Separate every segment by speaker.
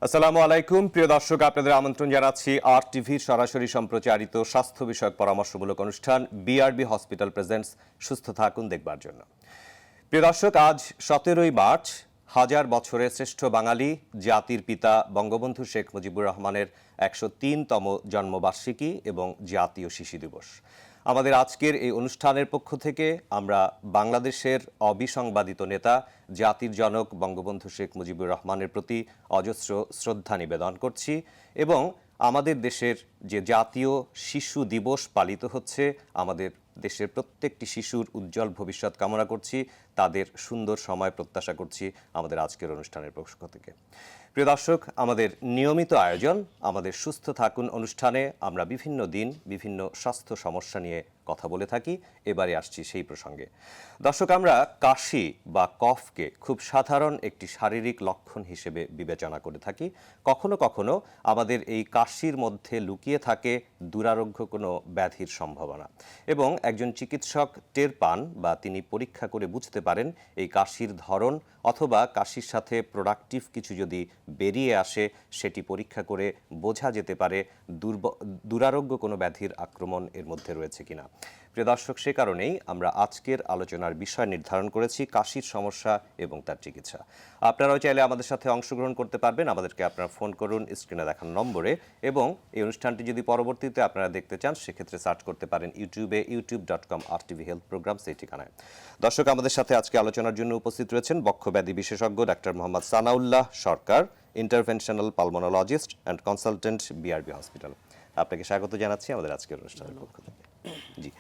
Speaker 1: আসসালামু আলাইকুম প্রিয় দর্শক, আপনাদের আমন্ত্রণ জানাচ্ছি আরটিভির সরাসরি সম্প্রচারিত স্বাস্থ্য বিষয়ক পরামর্শমূলক অনুষ্ঠান বিআরবি হসপিটাল প্রেজেন্টস সুস্থ থাকুন দেখবার জন্য। প্রিয় দর্শক, আজ 17ই মার্চ, হাজার বছরের শ্রেষ্ঠ বাঙালি জাতির পিতা বঙ্গবন্ধু শেখ মুজিবুর রহমানের 103তম জন্মবার্ষিকী এবং জাতীয় শিশু দিবস। আমাদের আজকের এই অনুষ্ঠানের পক্ষ থেকে আমরা বাংলাদেশের অবিসংবাদিত নেতা জাতির জনক বঙ্গবন্ধু শেখ মুজিবুর রহমানের প্রতি অজস্র শ্রদ্ধা নিবেদন করছি এবং আমাদের দেশের যে জাতীয় শিশু দিবস পালিত হচ্ছে, আমাদের দেশের প্রত্যেকটি শিশুর উজ্জ্বল ভবিষ্যৎ কামনা করছি, তাদের সুন্দর সময় প্রত্যাশা করছি আমাদের আজকের অনুষ্ঠানের পক্ষ থেকে। প্রিয় দর্শক, আমাদের নিয়মিত আয়োজন আমাদের সুস্থ থাকুন অনুষ্ঠানে আমরা বিভিন্ন দিন বিভিন্ন স্বাস্থ্য সমস্যা নিয়ে কথা বলে থাকি। এবারে আসছি সেই প্রসঙ্গে। দর্শক, আমরা কাশি বা কফকে খুব সাধারণ একটি শারীরিক লক্ষণ হিসেবে বিবেচনা করে থাকি। কখনো কখনো আমাদের এই কাশির মধ্যে লুকিয়ে থাকে দুরারোগ্য কোনো ব্যাধির সম্ভাবনা এবং একজন চিকিৎসক টের পান বা তিনি পরীক্ষা করে বুঝতে পারেন এই কাশির ধরন অথবা কাশির সাথে প্রোডাক্টিভ কিছু যদি বেরিয়ে আসে সেটি পরীক্ষা করে বোঝা যেতে পারে দুরারোগ্য কোনো ব্যাধির আক্রমণ এর মধ্যে রয়েছে কিনা। প্রিয় দর্শক, সে কারণেই আমরা আজকের আলোচনার বিষয় নির্ধারণ করেছি কাশির সমস্যা এবং তার চিকিৎসা। আপনারাও চাইলে আমাদের সাথে অংশগ্রহণ করতে পারবেন। আমাদেরকে আপনারা ফোন করুন স্ক্রিনে দেখানো নম্বরে এবং এই অনুষ্ঠানটি যদি পরবর্তীতে আপনারা দেখতে চান সেক্ষেত্রে সার্চ করতে পারেন ইউটিউবে youtube.com RTV Health Program সেই ঠিকানায়। দর্শক, আমাদের সাথে আজকে আলোচনার জন্য উপস্থিত রয়েছেন বক্ষব্যাধি বিশেষজ্ঞ doctor Mohammad Sanaullah Sarkar, interventional pulmonologist and consultant BRB hospital. আপনাকে স্বাগত জানাচ্ছি আমাদের আজকের অনুষ্ঠানের পক্ষ থেকে। জি,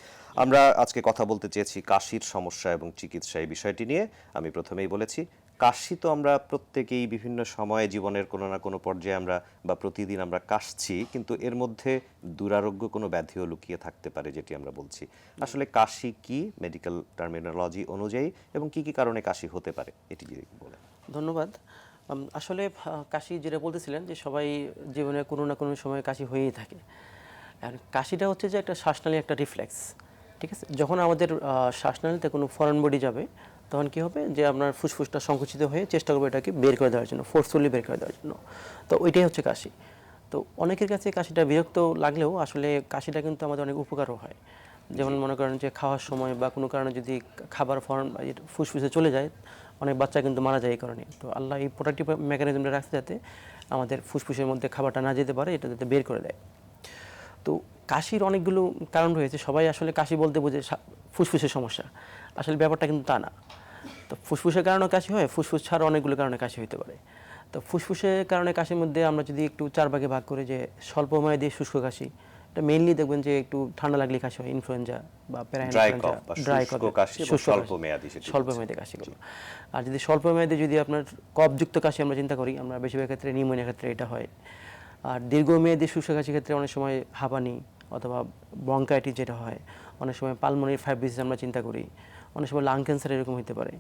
Speaker 1: আমরা আজকে কথা বলতে চেয়েছি কাশির সমস্যা এবং চিকিৎসা এই বিষয়টি নিয়ে। আমি প্রথমেই বলেছি কাশি তো আমরা প্রত্যেকেই বিভিন্ন সময়ে জীবনের কোনো না কোনো পর্যায়ে আমরা বা প্রতিদিন আমরা কাশছি, কিন্তু এর মধ্যে দুরারোগ্য কোনো ব্যাধিও লুকিয়ে থাকতে পারে যেটি আমরা বলছি। আসলে কাশি কি মেডিকেল টার্মিনোলজি অনুযায়ী এবং কি কি কারণে কাশি হতে পারে এটি যদি বলেন।
Speaker 2: ধন্যবাদ। আসলে কাশি যেটা বলতেছিলেন যে সবাই জীবনে কোনো না কোনো সময় কাশি হয়েই থাকে। আর কাশিটা হচ্ছে যে একটা শ্বাসনালী একটা রিফ্লেক্স, ঠিক আছে। যখন আমাদের শ্বাসনালীতে কোনো ফরেন বডি যাবে তখন কি হবে যে আপনার ফুসফুসটা সংকুচিত হয়ে চেষ্টা করবে এটাকে বের করে দেওয়ার জন্য, ফোর্সফুলি বের করে দেওয়ার জন্য। তো ওইটাই হচ্ছে কাশি। তো অনেকের কাছে কাশিটা বিরক্ত লাগলেও আসলে কাশিটা কিন্তু আমাদের অনেক উপকারও হয়। যেমন মনে করেন যে খাওয়ার সময় বা কোনো কারণে যদি খাবার ফরেন ফুসফুসে চলে যায়, অনেক বাচ্চা কিন্তু মারা যায় এই কারণে। তো আল্লাহ এই প্রোটেক্টিভ মেকানিজমটা রাখতে যাতে আমাদের ফুসফুসের মধ্যে খাবারটা না যেতে পারে, এটা যাতে বের করে দেয়। তো কাশির অনেকগুলো কারণ রয়েছে। সবাই আসলে কাশি বলতে বোঝে ফুসফুসের সমস্যা, আসলে ব্যাপারটা কিন্তু তা না। তো ফুসফুসের কারণে কাশি হয়, ফুসফুস ছাড়া অনেকগুলো কারণে কাশি হতে পারে। তো ফুসফুসের কারণে কাশির মধ্যে আমরা যদি একটু 4 ভাগে ভাগ করি, যে স্বল্পমেয়াদী শুষ্ক কাশি, এটা মেইনলি দেখবেন যে একটু ঠান্ডা লাগলে কাশি হয়, ইনফ্লুয়েঞ্জা বা প্যারাইনফ্লুয়েঞ্জা, ড্রাই কফ, স্বল্পমেয়াদী কাশিগুলো। আর যদি স্বল্পমেয়াদী যদি আপনার কফযুক্ত কাশি আমরা চিন্তা করি, আমরা বেশিরভাগ ক্ষেত্রে নিউমোনিয়ার ক্ষেত্রে এটা হয়। আর দীর্ঘমেয়াদী শুষ্ক কাশির ক্ষেত্রে অনেক সময় হাঁপানি অথবা ব্রঙ্কাইটিস যেটা হয়, অনেক সময় পালমোনারি ফাইব্রিসিস আমরা চিন্তা করি, অনেক সময় লাং ক্যান্সার এরকম হতে পারে।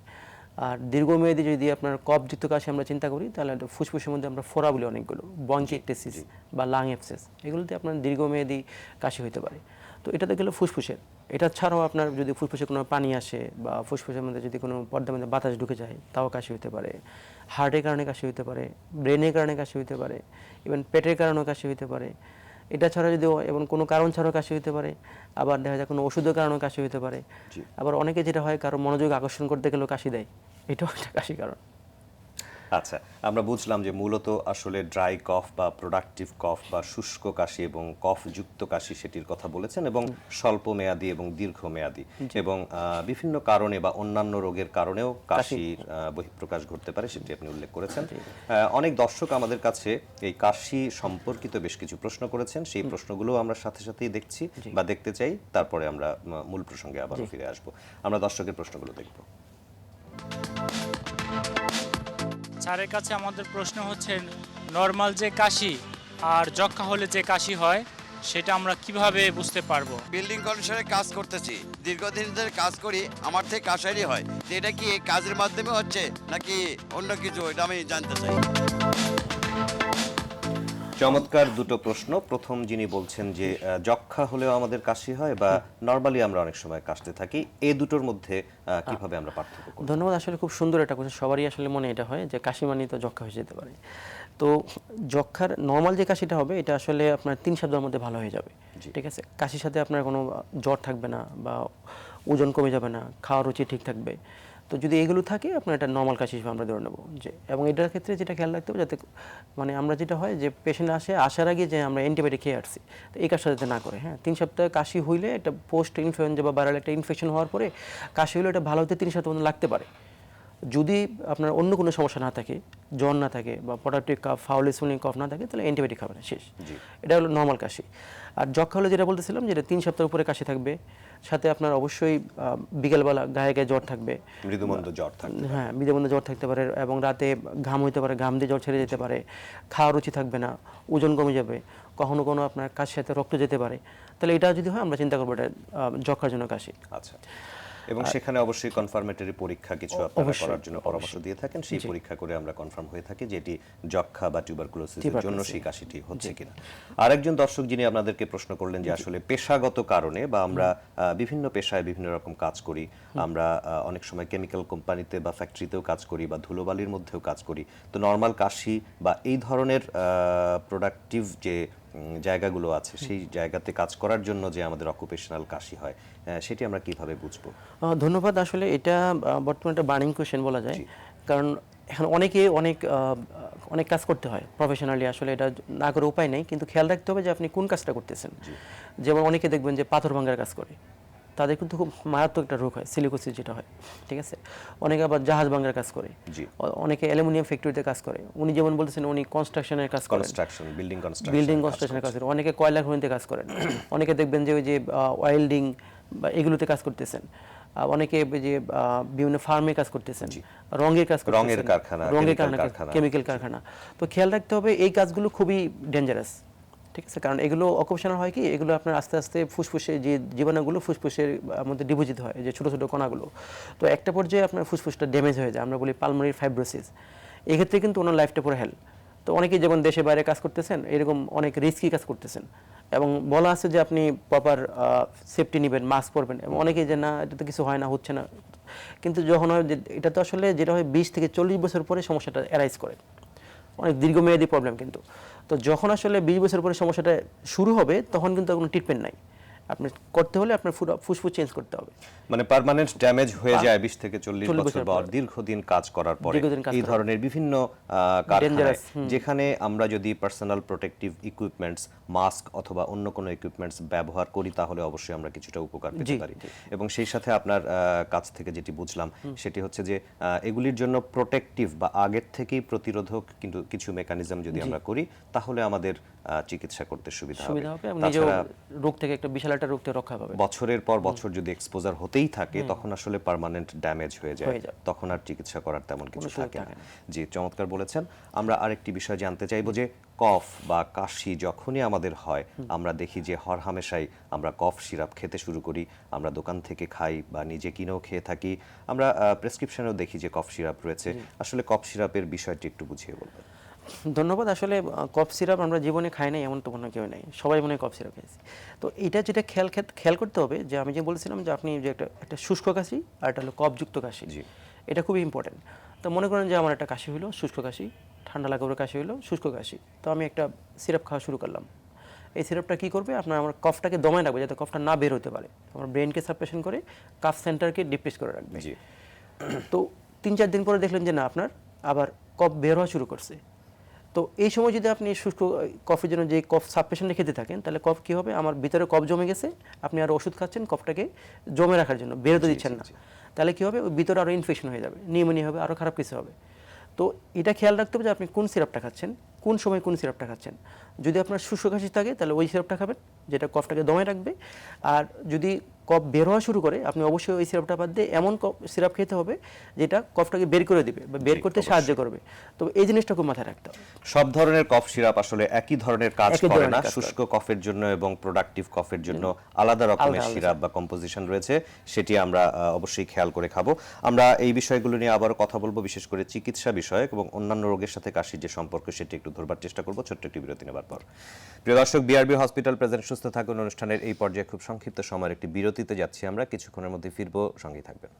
Speaker 2: আর দীর্ঘমেয়াদী যদি আপনার কফযুক্ত কাশি আমরা চিন্তা করি, তাহলে ফুসফুসের মধ্যে আমরা ফোড়া বলি অনেকগুলো, ব্রঙ্কিকটেসিস বা লাং অ্যাবসেস, এগুলোতে আপনার দীর্ঘমেয়াদী কাশি হতে পারে। তো এটা তো গেলো ফুসফুসের। এটা ছাড়াও আপনার যদি ফুসফুসে কোনো পানি আসে বা ফুসফুসের মধ্যে যদি কোনো পর্দার মধ্যে বাতাস ঢুকে যায়, তাও কাশি হতে পারে। হার্টের কারণে কাশি হতে পারে, ব্রেনের কারণে কাশি হতে পারে, ইভেন পেটের কারণেও কাশি হতে পারে। এটা ছাড়া যদি এবং কোনো কারণ ছাড়াও কাশি হতে পারে, আবার দেখা যায় কোনো ওষুধের কারণেও কাশি হতে পারে। আবার অনেকে যেটা হয় কারো মনোযোগ আকর্ষণ করতে গেলেও কাশি দেয়, এটাও একটা কাশি কারণ।
Speaker 1: আচ্ছা, আমরা বুঝলাম যে মূলত আসলে ড্রাই কফ বা প্রোডাক্টিভ কফ বা শুষ্ক কাশি এবং কফযুক্ত কাশি সেটির কথা বলেছেন এবং স্বল্পমেয়াদী এবং দীর্ঘমেয়াদী এবং বিভিন্ন কারণে বা অন্যান্য রোগের কারণেও কাশির বহিঃপ্রকাশ ঘটতে পারে, সেটি আপনি উল্লেখ করেছেন। অনেক দর্শক আমাদের কাছে এই কাশি সম্পর্কিত বেশ কিছু প্রশ্ন করেছেন, সেই প্রশ্নগুলো আমরা সাথে সাথেই দেখছি বা দেখতে চাই, তারপরে আমরা মূল প্রসঙ্গে আবার ফিরে আসব। আমরা দর্শকের প্রশ্নগুলো দেখব।
Speaker 3: স্যারের কাছে আমাদের প্রশ্ন হচ্ছে, নর্মাল যে কাশি আর যক্ষা হলে যে কাশি হয় সেটা আমরা কিভাবে বুঝতে পারবো?
Speaker 4: বিল্ডিং কন্ডিশনে কাজ করতেছি, দীর্ঘদিন ধরে কাজ করি, আমার থেকে কাশারি হয়। এটা কি কাজের মাধ্যমে হচ্ছে নাকি অন্য কিছু, এটা আমি জানতে চাই।
Speaker 1: চমৎকার দুটো প্রশ্ন। প্রথম যিনি বলছেন যে যক্ষা হলেও আমাদের কাশি হয় বা নরমালি আমরা অনেক সময় কাশতে থাকি, এই দুটোর মধ্যে কিভাবে আমরা পার্থক্য করব?
Speaker 2: ধন্যবাদ। আসলে খুব সুন্দর একটা কোশ্চেন। সবারই আসলে মনে এটা হয় যে কাশি মানে তো যক্ষা হয়ে যেতে পারে। তো যক্ষার নর্মাল যে কাশিটা হবে এটা আসলে আপনার 3 সপ্তাহের মধ্যে ভালো হয়ে যাবে, ঠিক আছে। কাশির সাথে আপনার কোনো জ্বর থাকবে না বা ওজন কমে যাবে না, খাওয়ার রুচি ঠিক থাকবে। তো যদি এগুলো থাকে আপনার এটা নর্মাল কাশি হিসেবে আমরা ধরে নেব যে, এবং এটার ক্ষেত্রে যেটা খেয়াল রাখতে হবে যাতে মানে আমরা যেটা হয় যে পেশেন্ট আসার আগে যে আমরা অ্যান্টিবায়োটিক খেয়ে আসছি, তো এই কাজটা যাতে না করে। হ্যাঁ, 3 সপ্তাহে কাশি হইলে এটা পোস্ট ইনফ্লুয়েঞ্জা বা ভাইরাল একটা ইনফেকশন হওয়ার পরে কাশি হলে এটা ভালো হতে 3 সপ্তাহ মতো লাগতে পারে। যদি আপনার অন্য কোনো সমস্যা না থাকে, জ্বর না থাকে বা প্রোডাক্টিভ কাফ, ফাউল স্মেলিং কফ না থাকে, তাহলে অ্যান্টিবায়োটিক খাবে না, শেষ। এটা হলো নর্মাল কাশি। আর যক্ষা হলে যেটা বলতেছিলাম যেটা 3 সপ্তাহের উপরে কাশি থাকবে, সাথে আপনার অবশ্যই বিকেলবেলা গায়ে গায়ে জ্বর থাকবে,
Speaker 1: মৃদুমন্দ জ্বর থাকবে,
Speaker 2: হ্যাঁ মৃদুমন্দ জ্বর থাকতে পারে, এবং রাতে ঘাম হইতে পারে, ঘাম দিয়ে জ্বর ছেড়ে যেতে পারে, খাওয়ার রুচি থাকবে না, ওজন কমে যাবে, কখনো কোনো আপনার কাশির সাথে রক্ত যেতে পারে, তাহলে এটা যদি হয় আমরা চিন্তা করবো এটা যক্ষার জন্য কাশি।
Speaker 1: আচ্ছা, এবং সেখানে অবশ্যই কনফার্মেটরি পরীক্ষা কিছু আপনারা করার জন্য পরামর্শ দিয়ে থাকেন, সেই পরীক্ষা করে আমরা কনফার্ম হয়ে থাকি যে এটি যক্ষা বা টিউবারকুলোসিসের জন্য সেই কাশিটি হচ্ছে কিনা। আরেকজন দর্শক যিনি আপনাদেরকে প্রশ্ন করলেন যে আসলে পেশাগত কারণে বা আমরা বিভিন্ন পেশায় বিভিন্ন রকম কাজ করি, আমরা অনেক সময় কেমিক্যাল কোম্পানিতে বা ফ্যাক্টরিতেও কাজ করি বা ধুলোবালির মধ্যেও কাজ করি, তো নর্মাল কাশি বা এই ধরনের প্রোডাক্টিভ যে জায়গাগুলো আছে সেই জায়গাতে কাজ করার জন্য যে আমাদের অকুপেশনাল কাশি হয়, সেটি আমরা কিভাবে বুঝবো?
Speaker 2: ধন্যবাদ। আসলে এটা বর্তমানে একটা বার্নিং কোয়েশ্চেন বলা যায়, কারণ এখন অনেক কাজ করতে হয় প্রফেশনালি, আসলে এটা না করে উপায় নেই, কিন্তু খেয়াল রাখতে হবে যে আপনি কোন কাজটা করতেছেন। যেমন অনেকে দেখবেন যে পাথর ভাঙার কাজ করে, তাদের কিন্তু খুব মারাত্মক একটা রোগ হয়, সিলিকোসিস যেটা হয়, ঠিক আছে। অনেকে আবার জাহাজ ভাঙার কাজ করে, অনেকে অ্যালুমিনিয়াম ফ্যাক্টরিতে কাজ করে, উনি যেমন বলতেছেন উনি কনস্ট্রাকশনের কাজ করেন, বিল্ডিং কনস্ট্রাকশনের কাজ করেন, অনেকে কয়লা খনিতে কাজ করেন, অনেকে দেখবেন যে ওই যে ওয়েল্ডিং বা এগুলোতে কাজ করতেছেন, অনেকে যে বিভিন্ন ফার্মে কাজ করতেছেন, রঙের কাজ করতেছেন, রঙের কারখানা, কেমিক্যাল কারখানা। তো খেয়াল রাখতে হবে এই কাজগুলো খুবই ডেঞ্জারাস, ঠিক আছে। কারণ এগুলো অকুপেশনাল হয় কি, এগুলো আপনার আস্তে আস্তে ফুসফুসে যে জীবাণুগুলো ফুসফুসের মধ্যে ডিপোজিট হয়, যে ছোটো ছোটো কণাগুলো, তো একটা পর্যায়ে আপনার ফুসফুসটা ড্যামেজ হয়ে যায়, আমরা বলি পালমোনারি ফাইব্রোসিস। এক্ষেত্রে কিন্তু ওনার লাইফটা পুরো হেল। তো অনেকেই যেমন দেশে বাইরে কাজ করতেছেন, এরকম অনেক রিস্কি কাজ করতেছেন, এবং বলা আছে যে আপনি প্রপার সেফটি নেবেন, মাস্ক পরবেন, এবং অনেকেই যে না এটা তো কিছু হয় না, হচ্ছে না, কিন্তু যখন হয় এটা তো আসলে যেটা হয় 20 থেকে 40 বছর পরে সমস্যাটা অ্যারাইজ করে, অনেক দীর্ঘমেয়াদী প্রবলেম কিন্তু। তো যখন আসলে 20 বছর পরে সমস্যাটা শুরু হবে তখন কিন্তু কোনো ট্রিটমেন্ট নাই, আপনি করতে হলে আপনার ফুসফুস চেঞ্জ করতে হবে,
Speaker 1: মানে পার্মানেন্ট ড্যামেজ হয়ে যায় 20 থেকে 40 বছর পর দীর্ঘদিন কাজ করার পরে। এই ধরনের বিভিন্ন কারখানায় যেখানে আমরা যদি পার্সোনাল প্রোটেক্টিভ ইকুইপমেন্টস, মাস্ক অথবা অন্য কোনো ইকুইপমেন্টস ব্যবহার করি তাহলে অবশ্যই আমরা কিছুটা উপকার পেতে পারি। এবং সেই সাথে আপনার কাছ থেকে যেটি বুঝলাম সেটি হচ্ছে যে এগুলির জন্য প্রোটেক্টিভ বা আগের থেকেই প্রতিরোধক কিন্তু কিছু মেকানিজম যদি আমরা করি তাহলে আমাদের চিকিৎসা করতে সুবিধা হবে,
Speaker 2: তাছাড়া রোগ থেকে একটা বিশাল একটা রোগ থেকে রক্ষা পাবে।
Speaker 1: বছরের পর বছর যদি এক্সপোজার হতেই থাকে তখন আসলে পার্মানেন্ট ড্যামেজ হয়ে যায়, তখন আর চিকিৎসা করার তেমন কিছু থাকে না। জি, চমৎকার বলেছেন। আমরা আরেকটি বিষয় জানতে চাইবো যে কফ বা কাশি যখনই আমাদের হয় আমরা দেখি যে হরহামেশাই আমরা কফ সিরাপ খেতে শুরু করি, আমরা দোকান থেকে খাই বা নিজে কিনেও খেয়ে থাকি, আমরা প্রেসক্রিপশনেও দেখি যে কফ সিরাপ রয়েছে। আসলে কফ সিরাপের বিষয়টি একটু বুঝিয়ে বলবেন।
Speaker 2: ধন্যবাদ। আসলে কফ সিরাপ আমরা জীবনে খাই নাই এমন তো কোনো কেউ নাই, সবাই মনে হয় কফ সিরাপ খেয়েছি। তো এটা যেটা খেয়াল করতে হবে যে আমি যে বলছিলাম যে আপনি যে একটা শুষ্ক কাশি আর একটা হলো কফযুক্ত কাশি, এটা খুবই ইম্পর্টেন্ট। তো মনে করেন যে আমার একটা কাশি হলো শুষ্ক কাশি, ঠান্ডা লাগার কাশি হলো শুষ্ক কাশি, তো আমি একটা সিরাপ খাওয়া শুরু করলাম। এই সিরাপটা কী করবে, আপনার আমার কফটাকে দমায় রাখবে যাতে কফটা না বের হতে পারে, আমার ব্রেনকে সাপ্রেশন করে কাফ সেন্টারকে ডিপ্রেস করে রাখবে। তো 3-4 দিন পরে দেখলেন যে না আপনার আবার কফ বের হওয়া শুরু করছে। তো এই সময় যদি আপনি শুষ্ক কফের জন্য যে কফ সাপ্রেশনটা খেতে থাকেন তাহলে কফ কী হবে, আমার ভিতরে কফ জমে গেছে, আপনি আরও ওষুধ খাচ্ছেন কফটাকে জমে রাখার জন্য, বেরোতে দিচ্ছেন না, তাহলে কী হবে ওই ভিতরে আরও ইনফেকশন হয়ে যাবে, নিউমোনিয়া হবে, আরও খারাপ কিছু হবে। তো এটা খেয়াল রাখতে হবে যে আপনি কোন সিরাপটা খাচ্ছেন, কোন সময় কোন সিরাপটা খাচ্ছেন। যদি আপনার শুষ্ক কাশি থাকে তাহলে ওই সিরাপটা খাবেন যেটা কফটাকে দমায় রাখবে, আর যদি কফ বের হওয়া শুরু করে আপনি অবশ্যই ওই সিরাপটা বাদ দিয়ে এমন সিরাপ খেতে হবে যেটা কফটাকে বের করে দিবে বা বের করতে সাহায্য করবে। তো এই জিনিসটা খুব মাথায় রাখতে হবে।
Speaker 1: সব ধরনের কফ সিরাপ আসলে একই ধরনের কাজ করে না, শুষ্ক কফের জন্য এবং প্রোডাক্টিভ কফের জন্য আলাদা রকমের সিরাপ বা কম্পোজিশন রয়েছে, সেটি আমরা অবশ্যই খেয়াল করে খাবো। আমরা এই বিষয়গুলো নিয়ে আবারও কথা বলবো, বিশেষ করে চিকিৎসা বিষয়ক এবং অন্যান্য রোগের সাথে কাশির যে সম্পর্ক সেটি একটু ধরবার চেষ্টা করবো ছোট্ট একটি বিরতি নেবার পর। প্রিয় দর্শক, বিআরবি হসপিটাল প্রেজেন্ট সুস্থ থাকুন অনুষ্ঠানের এই পর্যায়ে খুব সংক্ষিপ্ত সময়ের একটি বিরতিতে যাচ্ছি আমরা, কিছুক্ষণের মধ্যে ফিরবো, সঙ্গেই থাকবেন।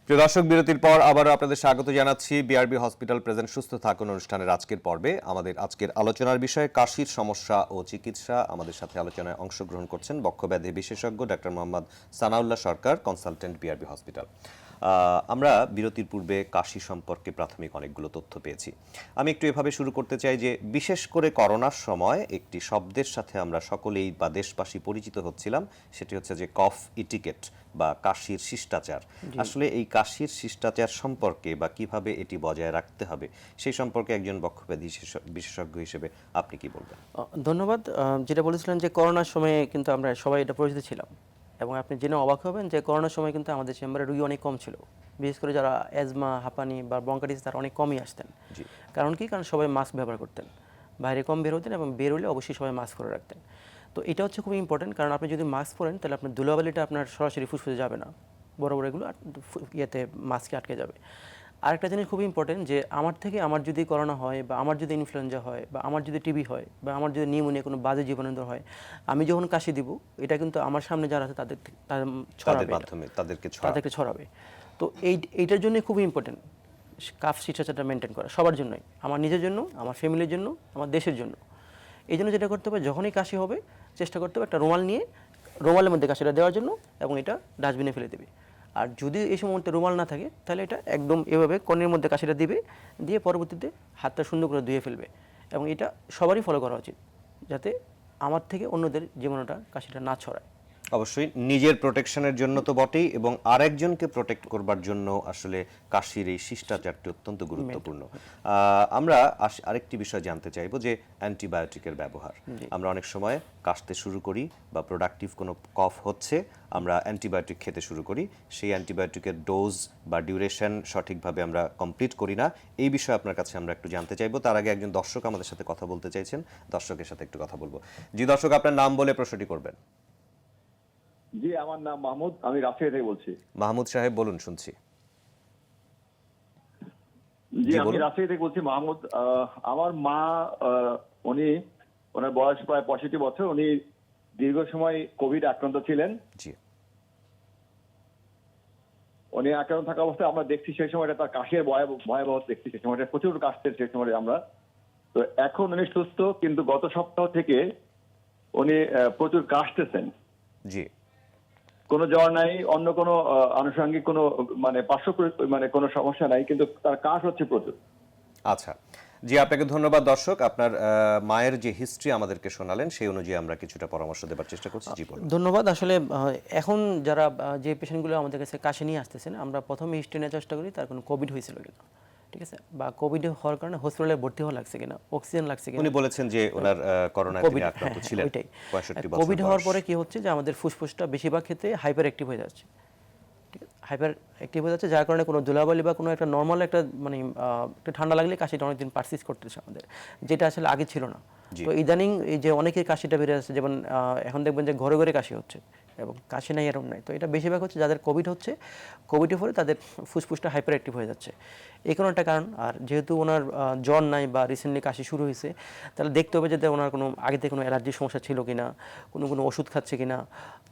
Speaker 1: প্রিয় দর্শক, বিরতির পর আবারও আপনাদের স্বাগত জানাচ্ছি বিআরবি হসপিটাল প্রেজেন্ট সুস্থ থাকুন অনুষ্ঠানের আজকের পর্বে। আমাদের আজকের আলোচনার বিষয় কাশির সমস্যা ও চিকিৎসা। আমাদের সাথে আলোচনায় অংশগ্রহণ করছেন বক্ষব্যাধি বিশেষজ্ঞ ডাক্তার মোহাম্মদ সানাউল্লাহ সরকার, কনসালটেন্ট বিআরবি হসপিটাল। আমরা বিরতির পূর্বে কাশি সম্পর্কে প্রাথমিক অনেকগুলো তথ্য পেয়েছি। আমি একটু এভাবে শুরু করতে চাই যে বিশেষ করে করোনার সময় একটি শব্দের সাথে আমরা সকলেই বা দেশবাসী পরিচিত হচ্ছিলাম, সেটি হচ্ছে যে কফ ইটিকেট বা কাশির শিষ্টাচার। আসলে এই কাশির শিষ্টাচার সম্পর্কে বা কিভাবে এটি বজায় রাখতে হবে সেই সম্পর্কে একজন বক্ষব্যাধি বিশেষজ্ঞ হিসেবে আপনি কি বলবেন?
Speaker 2: ধন্যবাদ। যেটা বলেছিলেন যে করোনার সময়ে কিন্তু আমরা সবাই এটা পরিচিত ছিলাম, এবং আপনি জেনে অবাক হবেন যে করোনার সময় কিন্তু আমাদের চেম্বারে রোগী অনেক কম ছিল। বিশেষ করে যারা অ্যাজমা, হাঁপানি বা ব্রঙ্কাইটিস তারা অনেক কমই আসতেন। কারণ কি? কারণ সবাই মাস্ক ব্যবহার করতেন, বাইরে কম বের হতেন এবং বের হলে অবশ্যই সবাই মাস্ক করে রাখতেন। তো এটা হচ্ছে খুব ইম্পর্টেন্ট, কারণ আপনি যদি মাস্ক পরেন তাহলে আপনার ধুলাবালিটা আপনার সরাসরি ফুসফুসে যাবে না, বড় বড় এগুলো ইয়েতে মাস্কে আটকে যাবে। আরেকটা জিনিস খুব ইম্পর্টেন্ট যে আমার যদি করোনা হয় বা আমার যদি ইনফ্লুয়েঞ্জা হয় বা আমার যদি টিবি হয় বা আমার যদি নিউমোনিয়া কোনো বাজে জীবাণু হয়, আমি যখন কাশি দিব এটা কিন্তু আমার সামনে যারা আছে তাদের তাদেরকে ছড়াবে। তো এইটার জন্য খুবই ইম্পর্টেন্ট কাফ শিষ্টাচারটা মেনটেন করা সবার জন্যই, আমার নিজের জন্য, আমার ফ্যামিলির জন্য, আমার দেশের জন্য। এই জন্য যেটা করতে হবে, যখনই কাশি হবে চেষ্টা করতে হবে একটা রুমাল নিয়ে রুমালের মধ্যে কাশিটা দেওয়ার জন্য, এবং এটা ডাস্টবিনে ফেলে দেবে। আর যদি এই মুহূর্তে রুমাল না থাকে তাহলে এটা একদম এভাবে কর্নের মধ্যে কাশিটা দিবে, দিয়ে পরবর্তীতে হাতটা সুন্দর করে ধুয়ে ফেলবে। এবং এটা সবারই ফলো করা উচিত, যাতে আমার থেকে অন্যদের জীবনটা কাশিটা না ছড়ায়।
Speaker 1: অবশ্যই নিজের প্রোটেকশনের জন্য তো বটেই, এবং আরেকজনকে প্রোটেক্ট করবার জন্য আসলে কাশির এই শিষ্টাচারটি অত্যন্ত গুরুত্বপূর্ণ। আমরা আরেকটি বিষয় জানতে চাইবো যে অ্যান্টিবায়োটিকের ব্যবহার। আমরা অনেক সময় কাশতে শুরু করি বা প্রোডাক্টিভ কোনো কফ হচ্ছে, আমরা অ্যান্টিবায়োটিক খেতে শুরু করি, সেই অ্যান্টিবায়োটিকের ডোজ বা ডিউরেশন সঠিকভাবে আমরা কমপ্লিট করি না। এই বিষয়ে আপনার কাছে আমরা একটু জানতে চাইবো। তার আগে একজন দর্শক আমাদের সাথে কথা বলতে চাইছেন, দর্শকের সাথে একটু কথা বলবো। জি দর্শক, আপনার নাম বলে প্রশ্নটি করবেন।
Speaker 5: জি, আমার নাম মাহমুদ, আমি রাজশাহী থেকে বলছি।
Speaker 1: মাহমুদ সাহেব বলুন, শুনছি।
Speaker 5: জি, আমি রাজশাহী থেকে বলছি মাহমুদ। আমার মা, ওনার বয়স প্রায় 65 বছর। উনি দীর্ঘ সময় কোভিড আক্রান্ত ছিলেন।
Speaker 1: জি।
Speaker 5: উনি আক্রান্ত থাকা অবস্থায় আমরা দেখছি সেই সময়টা তার কাশির ভয়াবহ দেখছি, সেই সময়টা প্রচুর কাশতেন সেই সময় আমরা। তো এখন উনি সুস্থ, কিন্তু গত সপ্তাহ থেকে উনি প্রচুর কাশতেছেন।
Speaker 1: জি।
Speaker 5: কোনো জ্বর নাই, অন্য কোনো আনুষঙ্গিক কোনো কোনো সমস্যা নাই, কিন্তু তার কাশ হচ্ছে প্রচুর।
Speaker 1: আচ্ছা, জি, আপনাকে ধন্যবাদ। দর্শক, আপনার মায়ের যে হিস্ট্রি আমাদেরকে শোনালেন সেই অনুযায়ী আমরা কিছুটা পরামর্শ দেওয়ার চেষ্টা করছি। জি বলুন।
Speaker 2: ধন্যবাদ। আসলে এখন যারা যে পেশেন্টগুলো আমাদের কাছে কাশি নিয়ে আসতেছেন, আমরা প্রথমে হিস্ট্রি নেওয়ার চেষ্টা করি তার কোনো কোভিড হয়েছিল কিনা, ঠিক আছে, বা কোভিড হওয়ার কারণে হসপিটালে ভর্তি হওয়া লাগছে কিনা, অক্সিজেন লাগছে কিনা।
Speaker 1: উনি বলেছেন যে ওনার করোনায় তিনি আক্রান্ত ছিলেন।
Speaker 2: ওইটাই
Speaker 1: 65 বছর
Speaker 2: কোভিড হওয়ার
Speaker 1: বয়স।
Speaker 2: পরে কি হচ্ছে যে আমাদের ফুসফুসটা বেশিরভাগ ক্ষেত্রে হাইপার অ্যাক্টিভ হয়ে যাচ্ছে, ঠিক আছে, হাইপার অ্যাক্টিভ হয়ে যাচ্ছে, যার কারণে কোনো ধুলাবালি বা কোনো একটা নর্মাল একটা একটা ঠান্ডা লাগলে কাশিটা অনেকদিন পারসিস্ট করতেছে আমাদের, যেটা আসলে আগে ছিল না। তো ইদানিং এই যে অনেকের কাশিটা বেড়ে যাচ্ছে, যেমন এখন দেখবেন যে ঘরে ঘরে কাশি হচ্ছে, এবং কাশি নাই এরকম নাই। তো এটা বেশিরভাগ হচ্ছে যাদের কোভিড হচ্ছে, কোভিডের ফলে তাদের ফুসফুসটা হাইপার অ্যাক্টিভ হয়ে যাচ্ছে, এই কোনো একটা কারণ। আর যেহেতু ওনার জ্বর নাই বা রিসেন্টলি কাশি শুরু হয়েছে, তাহলে দেখতে হবে যে ওনার কোনো আগে থেকে কোনো অ্যালার্জির সমস্যা ছিল কিনা, কোনো ওষুধ খাচ্ছে কিনা,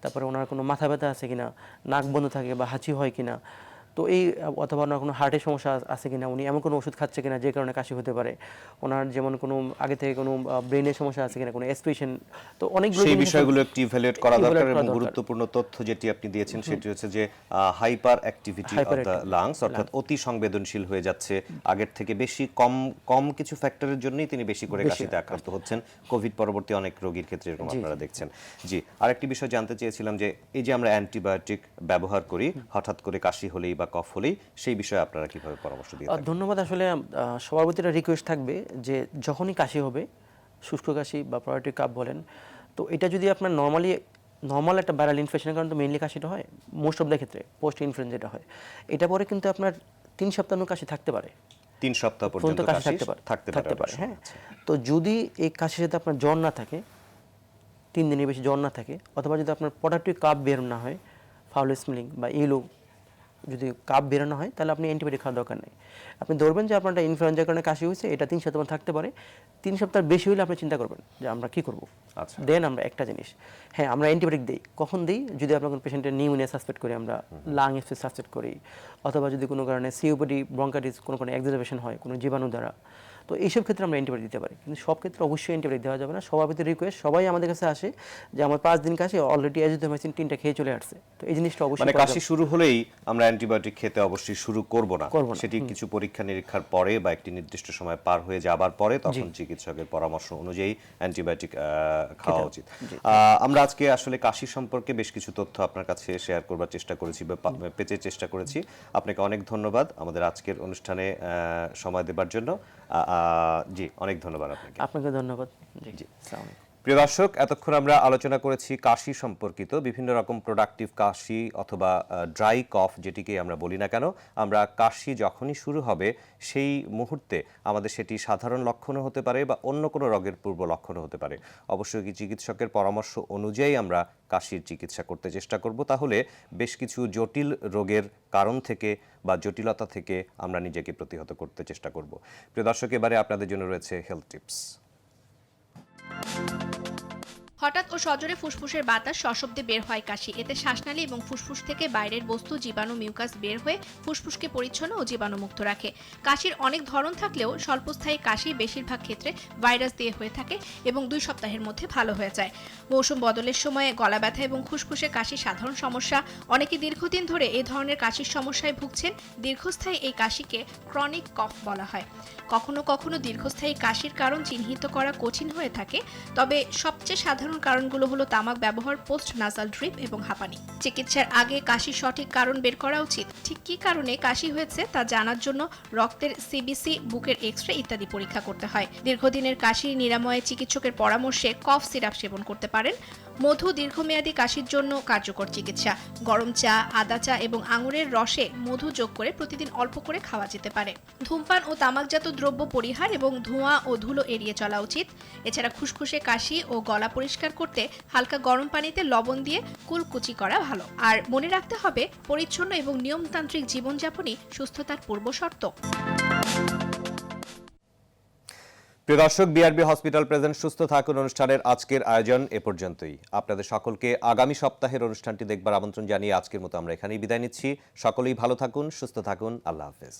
Speaker 2: তারপরে ওনার কোনো মাথা ব্যথা আছে কিনা, নাক বন্ধ থাকে বা হাঁচি হয় কিনা, তো এই অথবা ওনার কোনো হার্টের সমস্যা আছে কিনা, উনি এমন কোনো ওষুধ খাচ্ছে কিনা যে কারণে কাশি হতে পারে, ওনার যেমন কোনো আগে থেকে কোনো ব্রেনের সমস্যা আছে কিনা, কোনো এক্সপ্রেশন, তো অনেকগুলো
Speaker 1: সেই বিষয়গুলো একটু ইভ্যালুয়েট করা দরকার। এবং গুরুত্বপূর্ণ তথ্য যেটি আপনি দিয়েছেন সেটি হচ্ছে যে hyper activity of the lungs, অর্থাৎ অতি সংবেদনশীল হয়ে যাচ্ছে আগের থেকে বেশি। কম কিছু ফ্যাক্টরের জন্যই তিনি বেশি করে কাশিতে আক্রান্ত হচ্ছেন, কোভিড পরবর্তী অনেক রোগীর ক্ষেত্রে এরকম আপনারা দেখছেন। জি, আরেকটি বিষয় জানতে চেয়েছিলাম যে এই যে আমরা অ্যান্টিবায়োটিক ব্যবহার করি হঠাৎ করে কাশি হলেই বা কফ হলেই, সেই বিষয়ে আপনারা কিভাবে পরামর্শ দিয়ে থাকেন?
Speaker 2: ধন্যবাদ। আসলে সবার প্রতি একটা রিকোয়েস্ট থাকবে যে যখনই কাশি হবে, শুষ্ক কাশি বা প্রোডাক্টিভ কাপ বলেন, তো এটা যদি আপনার নর্মাল একটা ভাইরাল ইনফেকশনের কারণে তো মেইনলি কাশিটা হয়, মোস্ট অফ দ্য ক্ষেত্রে পোস্ট ইনফ্লুয়েঞ্জা যেটা হয়, এটা পরে কিন্তু আপনার 3 সপ্তাহ কাশি থাকতে পারে,
Speaker 1: 3 সপ্তাহ পর্যন্ত কাশি থাকতে পারে।
Speaker 2: হ্যাঁ, তো যদি এই কাশির সাথে আপনার জ্বর না থাকে, 3 দিনের বেশি জ্বর না থাকে, অথবা যদি আপনার প্রোডাক্টিভ কাপ বের না হয়, ফাউল স্মেলিং বা ইলো যদি কাপ বেরোনো হয় তাহলে আপনি অ্যান্টিবায়োটিক খাওয়ার দরকার নেই। আপনি ধরবেন যে আপনার ইনফ্লুয়েঞ্জার কারণে কাশি হয়েছে, এটা 3 সপ্তাহ থাকতে পারে। 3 সপ্তাহ বেশি হলে আপনি চিন্তা করবেন যে আমরা কি করব।
Speaker 1: আচ্ছা।
Speaker 2: দেন আমরা একটা জিনিস, হ্যাঁ আমরা অ্যান্টিবায়োটিক দিই। কখন দিই? যদি আপনার কোনো পেশেন্টের নিউমোনিয়া সাসপেক্ট করি, আমরা লাং এফসিস সাসপেক্ট করি, অথবা যদি কোনো কারণে সিওপিডি ব্রঙ্কাইটিস কোনো এক্সারবেশন হয় কোনো জীবাণু দ্বারা, তো এইসব ক্ষেত্রে আমরা অ্যান্টিবায়োটিক দিতে পারি। কিন্তু সব ক্ষেত্রে অবশ্যই অ্যান্টিবায়োটিক দেওয়া যাবে না। সবার ভিতরে রিকোয়েস্ট, সবাই আমাদের কাছে আসে যে আমার 5 দিন কাশি, অলরেডি অ্যাজিথ্রোমাইসিন 3টা খেয়ে চলে আসছে। তো এই জিনিসটা অবশ্যই
Speaker 1: মানে কাশি শুরু হলেই আমরা অ্যান্টিবায়োটিক খেতে অবশ্যই শুরু করব না, সেটি কিছু পরীক্ষা নিরীক্ষার পরে বা একটি নির্দিষ্ট সময় পার হয়ে যাবার পরে তখন চিকিৎসকের পরামর্শ অনুযায়ী অ্যান্টিবায়োটিক খাওয়া উচিত। আমরা আজকে আসলে কাশি সম্পর্কে বেশ কিছু তথ্য আপনার কাছে শেয়ার করবার চেষ্টা করেছি বা পেতে চেষ্টা করেছি। আপনাকে অনেক ধন্যবাদ আমাদের আজকের অনুষ্ঠানে সময় দেবার জন্য। জি, অনেক ধন্যবাদ আপনাকে।
Speaker 2: আপনাকে ধন্যবাদ। জি, আসসালামু আলাইকুম।
Speaker 1: প্রিয় দর্শক, এতক্ষণ আমরা আলোচনা করেছি কাশি সম্পর্কিত বিভিন্ন রকম প্রোডাক্টিভ কাশি অথবা ড্রাই কফ, যেটিকে আমরা বলি না কেন, আমরা কাশি যখনই শুরু হবে সেই মুহূর্তে আমাদের সেটি সাধারণ লক্ষণও হতে পারে বা অন্য কোনো রোগের পূর্ব লক্ষণও হতে পারে। অবশ্যই চিকিৎসকের পরামর্শ অনুযায়ী আমরা কাশির চিকিৎসা করতে চেষ্টা করব, তাহলে বেশ কিছু জটিল রোগের কারণ থেকে বা জটিলতা থেকে আমরা নিজেকে প্রতিহত করতে চেষ্টা করব। প্রিয় দর্শক, এবারে আপনাদের জন্য রয়েছে হেলথ টিপস।
Speaker 6: হঠাৎ ও সজোরে ফুসফুসের বাতাস সশব্দে বের হয় কাশি। এতে শ্বাসনালী এবং ফুসফুস থেকে বাইরের বস্তু, জীবাণু, মিউকাস বের হয়ে ফুসফুসকে পরিচ্ছন্ন ও জীবাণুমুক্ত রাখে। কাশির অনেক ধরন থাকলেও স্বল্পস্থায়ী কাশি বেশিরভাগ ক্ষেত্রে ভাইরাস দিয়ে হয়ে থাকে এবং 2 সপ্তাহের মধ্যে ভালো হয়ে যায়। মৌসুম বদলের সময়ে গলা ব্যথা এবং খুসখুসে কাশি সাধারণ সমস্যা। অনেকে দীর্ঘদিন ধরে এই ধরনের কাশির সমস্যায় ভুগছেন। দীর্ঘস্থায়ী এই কাশিকে ক্রনিক কফ বলা হয়। কখনো কখনো দীর্ঘস্থায়ী কাশির কারণ চিহ্নিত করা কঠিন হয়ে থাকে, তবে সবচেয়ে সাধারণ কারণগুলো হলো তামাক ব্যবহার, পোস্ট নাসাল ড্রিপ এবং হাঁপানি। চিকিৎসার আগে কাশির সঠিক কারণ বের করা উচিত। ঠিক কী কারণে কাশি হয়েছে তা জানার জন্য রক্তের সিবিসি, বুকের এক্স-রে ইত্যাদি পরীক্ষা করতে হয়। দীর্ঘদিনের কাশি নিরাময়ে চিকিৎসকের পরামর্শে কফ সিরাপ সেবন করতে পারেন। মধু দীর্ঘমেয়াদী কাশির জন্য কার্যকর চিকিৎসা। গরম চা, আদা চা এবং আঙুরের রসে মধু যোগ করে প্রতিদিন অল্প করে খাওয়া যেতে পারে। ধূমপান ও তামাকজাত দ্রব্য পরিহার এবং ধোঁয়া ও ধুলো এড়িয়ে চলা উচিত। এছাড়া খুসখুসে কাশি ও গলা পরিষ্কার করতে হালকা গরম পানিতে লবণ দিয়ে কুলকুচি করা ভালো। আর মনে রাখতে হবে, পরিচ্ছন্ন এবং নিয়মতান্ত্রিক জীবনযাপনই সুস্থতার পূর্বশর্ত।
Speaker 1: প্রিয় দর্শক, বিআরবি হসপিটাল প্রেজেন্ট সুস্থ থাকুন অনুষ্ঠানের আজকের আয়োজন এ পর্যন্তই। আপনাদের সকলকে আগামী সপ্তাহের অনুষ্ঠানটি দেখবার আমন্ত্রণ জানিয়ে আজকের মতো আমরা এখানেই বিদায় নিচ্ছি। সকলেই ভালো থাকুন, সুস্থ থাকুন। আল্লাহ হাফেজ।